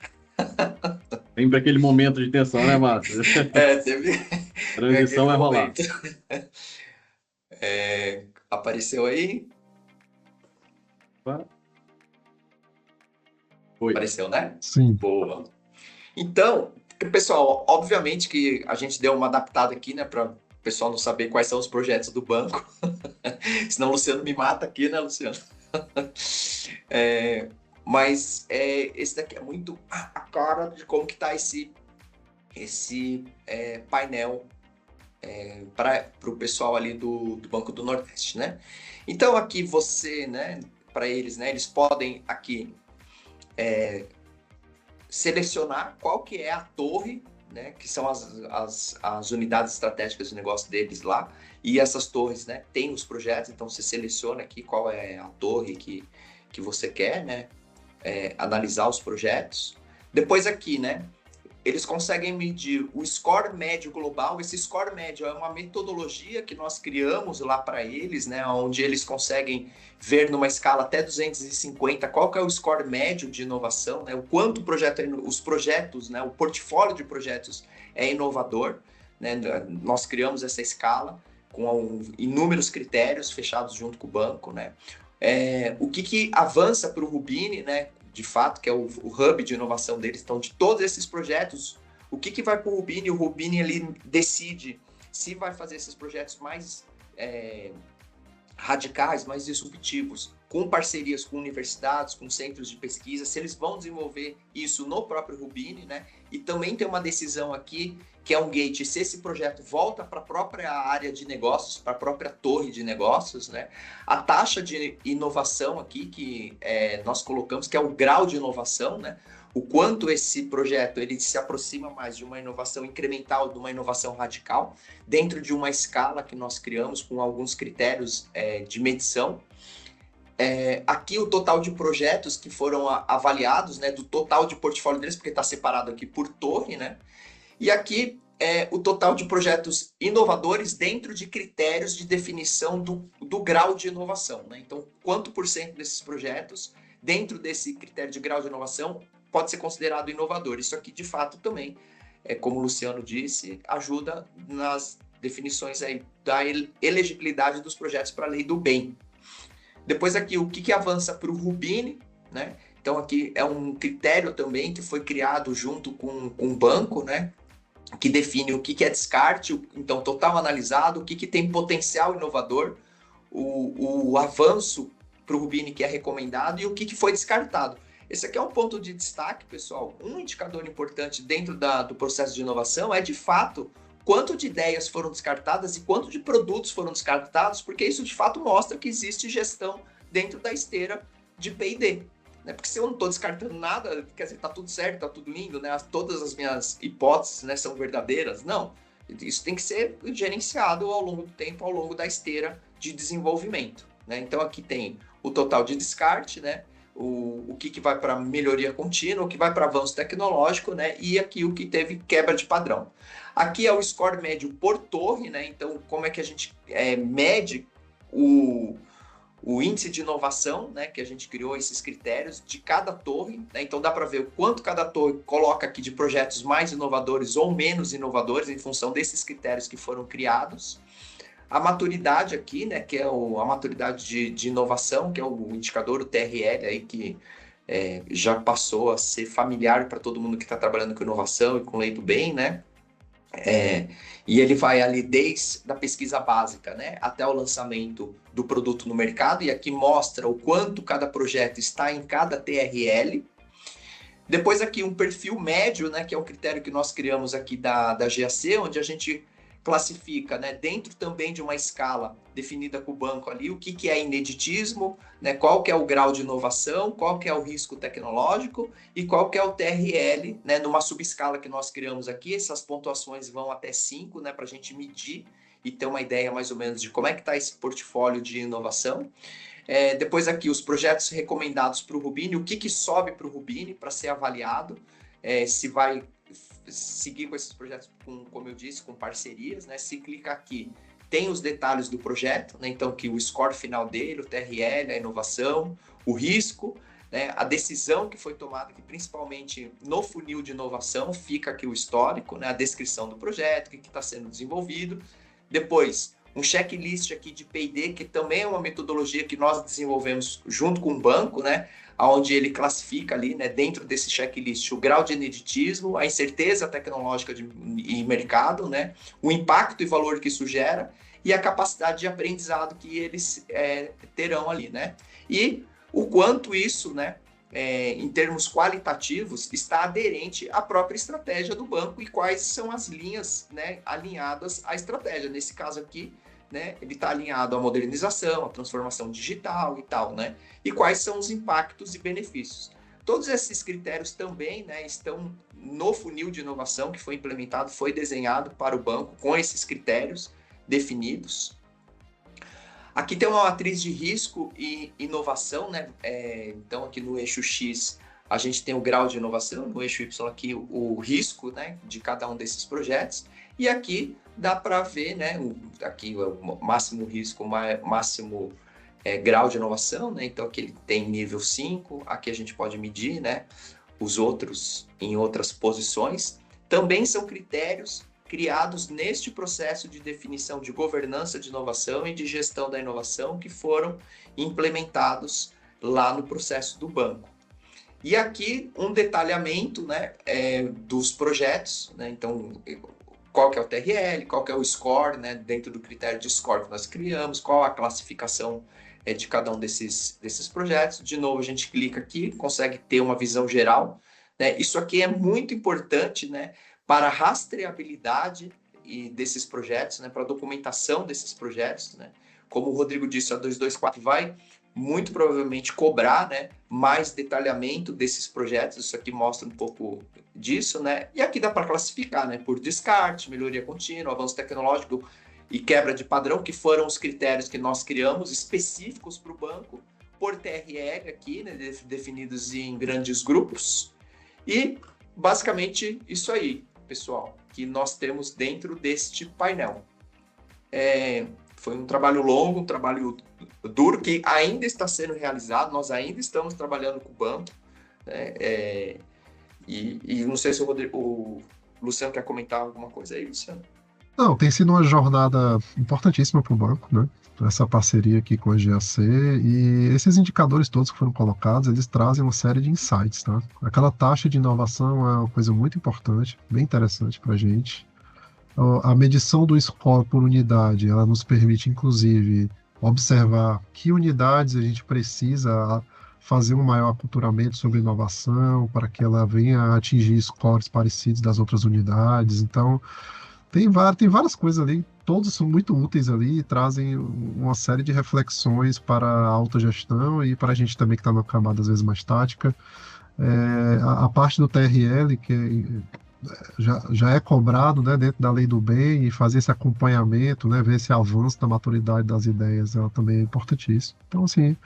Vem para aquele momento de tensão, né, Márcio? Teve... Transição vai rolar. Apareceu aí? Foi. Apareceu, né? Sim. Boa. Então, pessoal, obviamente que a gente deu uma adaptada aqui, né? Para o pessoal não saber quais são os projetos do banco. Senão o Luciano me mata aqui, né, Luciano? Mas esse daqui é muito a cara de como que tá esse painel para o pessoal ali do Banco do Nordeste, né? Então aqui você, né, para eles, né, eles podem aqui selecionar qual que é a torre, né, que são as unidades estratégicas de negócio deles lá, e essas torres, né, tem os projetos, então você seleciona aqui qual é a torre que você quer, né, analisar os projetos. Depois aqui, né, eles conseguem medir o score médio global. Esse score médio é uma metodologia que nós criamos lá para eles, né, onde eles conseguem ver numa escala até 250 qual que é o score médio de inovação, né, o quanto o projeto, os projetos, né, o portfólio de projetos é inovador, né, nós criamos essa escala com inúmeros critérios fechados junto com o banco, né. O que avança para o Rubini, né, de fato, que é o hub de inovação deles, então de todos esses projetos, o que vai para o Rubini? O Rubini ele decide se vai fazer esses projetos mais radicais, mais disruptivos, com parcerias com universidades, com centros de pesquisa, se eles vão desenvolver isso no próprio Rubini, né? E também tem uma decisão aqui, que é um gate, se esse projeto volta para a própria área de negócios, para a própria torre de negócios, né? A taxa de inovação aqui, que nós colocamos, que é o grau de inovação, né? O quanto esse projeto ele se aproxima mais de uma inovação incremental, de uma inovação radical, dentro de uma escala que nós criamos com alguns critérios de medição. Aqui o total de projetos que foram avaliados, né, do total de portfólio deles, porque está separado aqui por torre, né? E aqui o total de projetos inovadores dentro de critérios de definição do grau de inovação, né? Então, quanto por cento desses projetos, dentro desse critério de grau de inovação, pode ser considerado inovador. Isso aqui, de fato, também, como o Luciano disse, ajuda nas definições aí da elegibilidade dos projetos para a lei do bem. Depois aqui, o que avança para o Rubini, né? Então, aqui é um critério também que foi criado junto com o banco, né? Que define o que é descarte, então total analisado, o que tem potencial inovador, o avanço para o Rubini que é recomendado e o que foi descartado. Esse aqui é um ponto de destaque, pessoal. Um indicador importante dentro do processo de inovação é, de fato, quanto de ideias foram descartadas e quanto de produtos foram descartados, porque isso, de fato, mostra que existe gestão dentro da esteira de P&D. Né? Porque se eu não estou descartando nada, quer dizer, está tudo certo, está tudo lindo, né? Todas as minhas hipóteses, né, são verdadeiras. Não, isso tem que ser gerenciado ao longo do tempo, ao longo da esteira de desenvolvimento. Né? Então aqui tem o total de descarte, né? O que vai para melhoria contínua, o que vai para avanço tecnológico, né? E aqui o que teve quebra de padrão. Aqui é o score médio por torre, né? Então como é que a gente mede o índice de inovação, né, que a gente criou esses critérios de cada torre, né? Então dá para ver o quanto cada torre coloca aqui de projetos mais inovadores ou menos inovadores em função desses critérios que foram criados. A maturidade aqui, né, que é a maturidade de inovação, que é o indicador, o TRL, aí, que já passou a ser familiar para todo mundo que está trabalhando com inovação e com lei do bem, né? E ele vai ali desde a pesquisa básica, né, até o lançamento do produto no mercado, e aqui mostra o quanto cada projeto está em cada TRL. Depois aqui um perfil médio, né, que é o critério que nós criamos aqui da GAC, onde a gente classifica, né, dentro também de uma escala definida com o banco ali, o que é ineditismo, né, qual que é o grau de inovação, qual que é o risco tecnológico e qual que é o TRL, né, numa subescala que nós criamos aqui. Essas pontuações vão até 5, né, para a gente medir e ter uma ideia mais ou menos de como é que está esse portfólio de inovação. Depois aqui os projetos recomendados para o Rubini, o que sobe para o Rubini para ser avaliado, se vai seguir com esses projetos, como eu disse, com parcerias, né? Se clicar aqui, tem os detalhes do projeto, né? Então, que o score final dele, o TRL, a inovação, o risco, né? A decisão que foi tomada, que principalmente no funil de inovação, fica aqui o histórico, né? A descrição do projeto, o que está sendo desenvolvido. Depois, um checklist aqui de P&D, que também é uma metodologia que nós desenvolvemos junto com o banco, né? Onde ele classifica ali, né, dentro desse checklist, o grau de ineditismo, a incerteza tecnológica e mercado, né, o impacto e valor que isso gera e a capacidade de aprendizado que eles terão ali, né? E o quanto isso, né, em termos qualitativos, está aderente à própria estratégia do banco e quais são as linhas, né, alinhadas à estratégia. Nesse caso aqui, né, ele está alinhado à modernização, à transformação digital e tal, né? E quais são os impactos e benefícios. Todos esses critérios também, né, estão no funil de inovação que foi implementado, foi desenhado para o banco com esses critérios definidos. Aqui tem uma matriz de risco e inovação, né? Então aqui no eixo X a gente tem o grau de inovação, no eixo Y aqui o risco, né, de cada um desses projetos. E aqui dá para ver, né, aqui o máximo risco, máximo grau de inovação, né? Então aqui ele tem nível 5, aqui a gente pode medir, né, os outros em outras posições. Também são critérios criados neste processo de definição de governança de inovação e de gestão da inovação que foram implementados lá no processo do banco. E aqui um detalhamento, né, dos projetos, né? Então, qual que é o TRL, qual que é o score, né, dentro do critério de score que nós criamos, qual a classificação de cada um desses projetos. De novo, a gente clica aqui, consegue ter uma visão geral, né? Isso aqui é muito importante, né, para a rastreabilidade desses projetos, né, para a documentação desses projetos, né? Como o Rodrigo disse, a 224 vai muito provavelmente cobrar, né, mais detalhamento desses projetos. Isso aqui mostra um pouco disso, né? E aqui dá para classificar, né, por descarte, melhoria contínua, avanço tecnológico e quebra de padrão, que foram os critérios que nós criamos específicos para o banco, por TRL aqui, né, definidos em grandes grupos. E basicamente isso aí. pessoal, que nós temos dentro deste painel. Foi um trabalho longo, um trabalho duro, que ainda está sendo realizado, nós ainda estamos trabalhando com o banco, né? E não sei se o Luciano quer comentar alguma coisa aí, Luciano. Não, tem sido uma jornada importantíssima para o banco, né? Essa parceria aqui com a GAC, e esses indicadores todos que foram colocados, eles trazem uma série de insights, tá? Aquela taxa de inovação é uma coisa muito importante, bem interessante para a gente. A medição do score por unidade, ela nos permite, inclusive, observar que unidades a gente precisa fazer um maior aculturamento sobre inovação para que ela venha a atingir scores parecidos das outras unidades. Então, tem várias coisas ali, todos são muito úteis ali e trazem uma série de reflexões para a autogestão e para a gente também que está na camada, às vezes, mais tática. A parte do TRL, que já é cobrado, né, dentro da lei do bem, e fazer esse acompanhamento, né, ver esse avanço da maturidade das ideias, ela também é importantíssimo. Então, assim,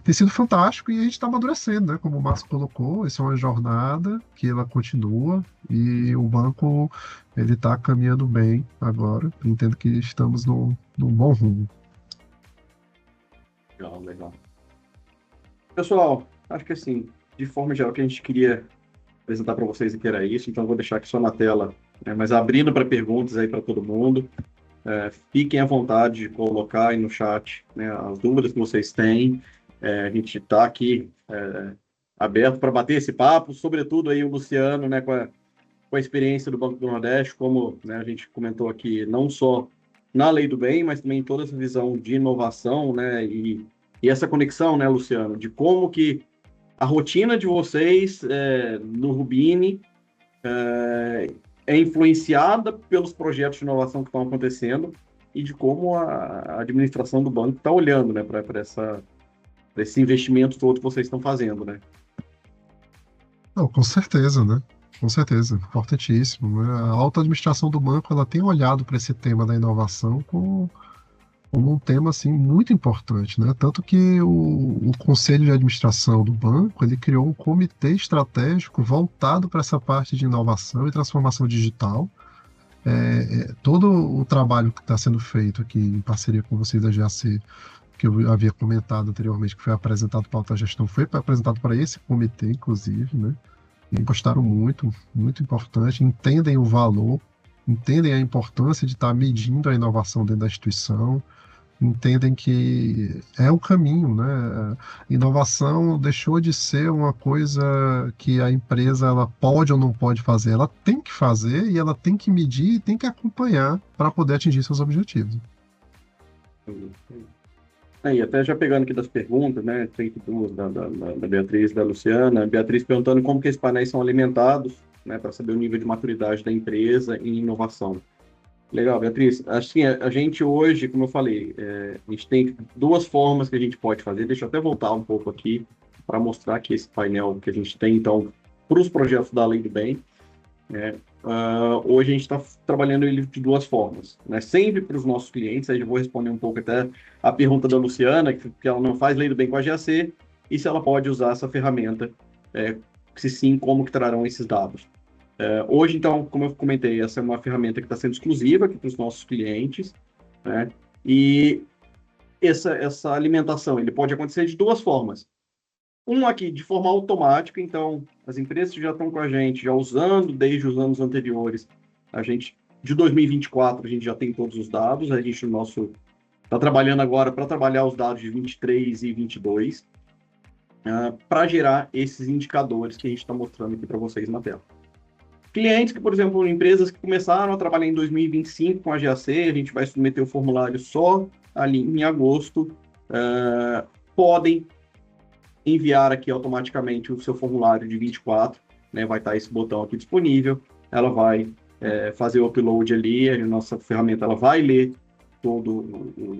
tem sido fantástico e a gente está amadurecendo, né, como o Márcio colocou, isso é uma jornada que ela continua e o banco, ele está caminhando bem agora. Entendo que estamos num bom rumo. Legal, legal. Pessoal, acho que assim, de forma geral, o que a gente queria apresentar para vocês aqui era isso, então eu vou deixar aqui só na tela, né, mas abrindo para perguntas aí para todo mundo. Fiquem à vontade de colocar aí no chat, né, as dúvidas que vocês têm. A gente está aqui aberto para bater esse papo, sobretudo aí o Luciano, né, com a experiência do Banco do Nordeste, como, né, a gente comentou aqui, não só na Lei do Bem, mas também toda essa visão de inovação, né, e essa conexão, né, Luciano, de como que a rotina de vocês no Rubini é influenciada pelos projetos de inovação que estão acontecendo e de como a administração do banco está olhando, né, para esse investimento todo que vocês estão fazendo, né? Não, com certeza, né? Com certeza, importantíssimo, né? A alta administração do banco, ela tem olhado para esse tema da inovação como um tema assim muito importante, né? Tanto que o conselho de administração do banco, ele criou um comitê estratégico voltado para essa parte de inovação e transformação digital. Todo o trabalho que está sendo feito aqui em parceria com vocês da GAC, que eu havia comentado anteriormente, que foi apresentado para a alta gestão, foi apresentado para esse comitê, inclusive, né? E gostaram muito, muito importante, entendem o valor, entendem a importância de estar medindo a inovação dentro da instituição, entendem que é o caminho, né? Inovação deixou de ser uma coisa que a empresa ela pode ou não pode fazer, ela tem que fazer e ela tem que medir e tem que acompanhar para poder atingir seus objetivos. E até já pegando aqui das perguntas, né, 32 da Beatriz e da Luciana, Beatriz perguntando como que esses painéis são alimentados, né, para saber o nível de maturidade da empresa em inovação. Legal, Beatriz. Assim, a gente hoje, como eu falei, a gente tem duas formas que a gente pode fazer. Deixa eu até voltar um pouco aqui para mostrar aqui esse painel que a gente tem, então, para os projetos da Lei do Bem. Hoje a gente está trabalhando ele de duas formas, né? Sempre para os nossos clientes. Aí eu vou responder um pouco até a pergunta da Luciana, que ela não faz Lei do Bem com a GAC, e se ela pode usar essa ferramenta, se sim, como que trarão esses dados. Hoje, então, como eu comentei, essa é uma ferramenta que está sendo exclusiva aqui para os nossos clientes, né? E essa alimentação, ele pode acontecer de duas formas. Um aqui, de forma automática, então, as empresas que já estão com a gente, já usando desde os anos anteriores, de 2024, a gente já tem todos os dados, a gente, está trabalhando agora para trabalhar os dados de 23 e 22, para gerar esses indicadores que a gente está mostrando aqui para vocês na tela. Clientes que, por exemplo, empresas que começaram a trabalhar em 2025 com a GAC, a gente vai submeter o formulário só ali em agosto, podem enviar aqui automaticamente o seu formulário de 24, né? Vai estar esse botão aqui disponível, ela vai fazer o upload ali, a nossa ferramenta ela vai ler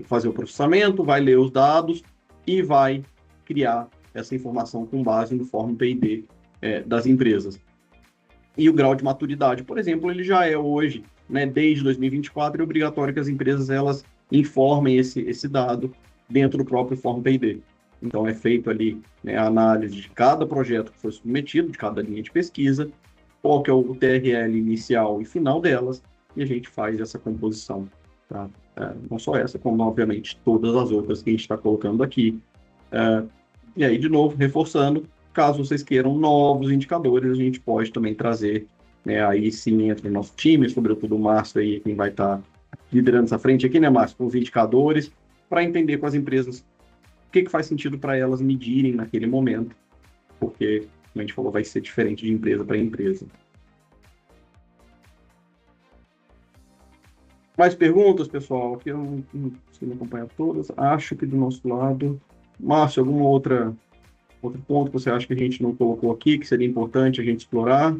fazer o processamento, vai ler os dados e vai criar essa informação com base no Form PID das empresas. E o grau de maturidade, por exemplo, ele já é hoje, né, desde 2024, é obrigatório que as empresas elas informem esse dado dentro do próprio Form PID. Então, é feito ali, né, a análise de cada projeto que foi submetido, de cada linha de pesquisa, qual que é o TRL inicial e final delas, e a gente faz essa composição, tá? Não só essa, como, obviamente, todas as outras que a gente está colocando aqui. E aí, de novo, reforçando, caso vocês queiram novos indicadores, a gente pode também trazer, né, aí sim, entre o nosso time, sobretudo o Márcio aí, quem vai estar liderando essa frente aqui, né, Márcio, com os indicadores, para entender com as empresas o que faz sentido para elas medirem naquele momento, porque, como a gente falou, vai ser diferente de empresa para empresa. Mais perguntas, pessoal? Aqui eu não consigo acompanhar todas. Acho que do nosso lado... Márcio, algum outro ponto que você acha que a gente não colocou aqui, que seria importante a gente explorar?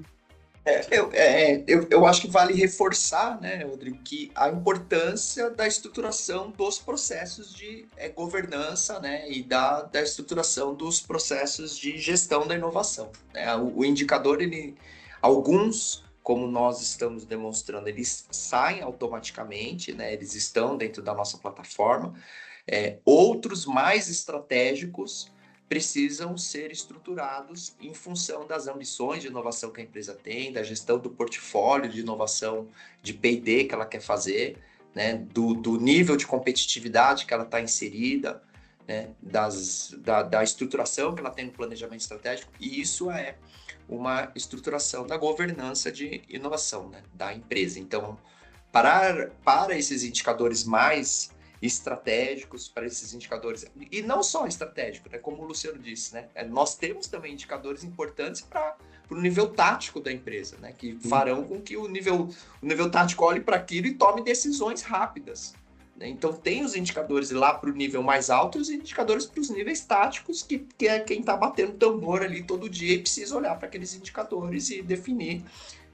Eu acho que vale reforçar, né, Rodrigo, que a importância da estruturação dos processos de governança, né, e da estruturação dos processos de gestão da inovação, né? O indicador, alguns, como nós estamos demonstrando, eles saem automaticamente, né, eles estão dentro da nossa plataforma. Outros mais estratégicos precisam ser estruturados em função das ambições de inovação que a empresa tem, da gestão do portfólio de inovação de P&D que ela quer fazer, né, do nível de competitividade que ela está inserida, né, da estruturação que ela tem no planejamento estratégico, e isso é uma estruturação da governança de inovação, né, da empresa. Então, para esses indicadores mais estratégicos, para esses indicadores, e não só estratégico, né, como o Luciano disse, né, nós temos também indicadores importantes para o nível tático da empresa, né, que farão com que o nível tático olhe para aquilo e tome decisões rápidas, né? Então tem os indicadores lá para o nível mais alto e os indicadores para os níveis táticos, que é quem está batendo tambor ali todo dia e precisa olhar para aqueles indicadores e definir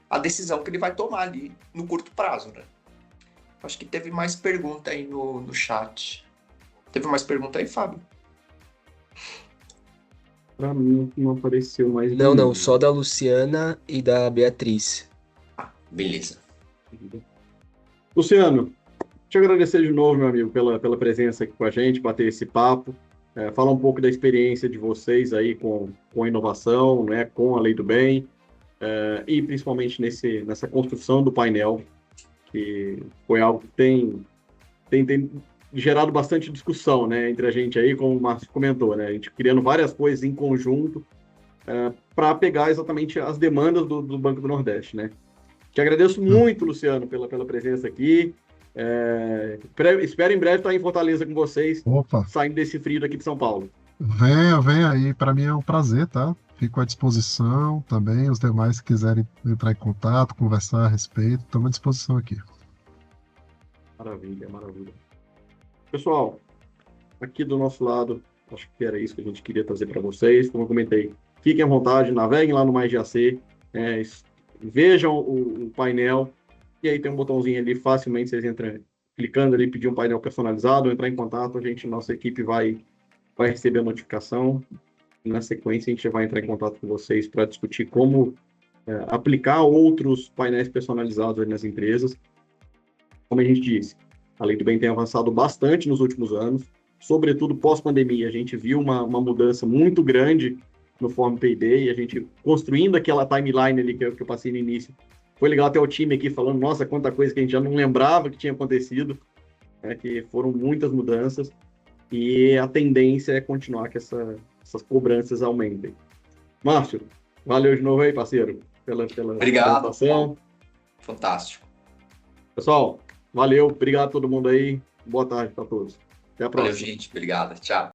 a decisão que ele vai tomar ali no curto prazo, né? Acho que teve mais pergunta aí no chat. Teve mais pergunta aí, Fábio? Para mim, não apareceu mais Não, nenhum. só da Luciana e da Beatriz. Beleza. Luciano, te agradecer de novo, meu amigo, pela presença aqui com a gente, bater esse papo, falar um pouco da experiência de vocês aí com a inovação, né, com a Lei do Bem, e principalmente nessa construção do painel, que foi algo que tem gerado bastante discussão, né, entre a gente aí, como o Márcio comentou, né, a gente criando várias coisas em conjunto para pegar exatamente as demandas do Banco do Nordeste, né. Te agradeço muito, Luciano, pela presença aqui. Espero em breve estar em Fortaleza com vocês, Opa, saindo desse frio daqui de São Paulo. venha aí, para mim é um prazer, tá? Fico à disposição também, os demais que quiserem entrar em contato, conversar a respeito, estamos à disposição aqui. Maravilha, maravilha. Pessoal, aqui do nosso lado, acho que era isso que a gente queria trazer para vocês. Como eu comentei, fiquem à vontade, naveguem lá no Mais GAC, vejam o painel, e aí tem um botãozinho ali, facilmente vocês entram, clicando ali, pedir um painel personalizado, entrar em contato, nossa equipe vai receber a notificação. Na sequência, a gente vai entrar em contato com vocês para discutir como aplicar outros painéis personalizados ali nas empresas. Como a gente disse, a Lei do Bem tem avançado bastante nos últimos anos, sobretudo pós-pandemia. A gente viu uma mudança muito grande no Form P&D, e a gente construindo aquela timeline ali que eu passei no início. Foi legal até o time aqui falando, nossa, quanta coisa que a gente já não lembrava que tinha acontecido, que foram muitas mudanças, e a tendência é continuar que essas cobranças aumentem. Márcio, valeu de novo aí, parceiro, pela Obrigado. apresentação. Fantástico. Pessoal, valeu, obrigado a todo mundo aí, boa tarde para todos. Até a próxima. Valeu, gente. Obrigado. Tchau.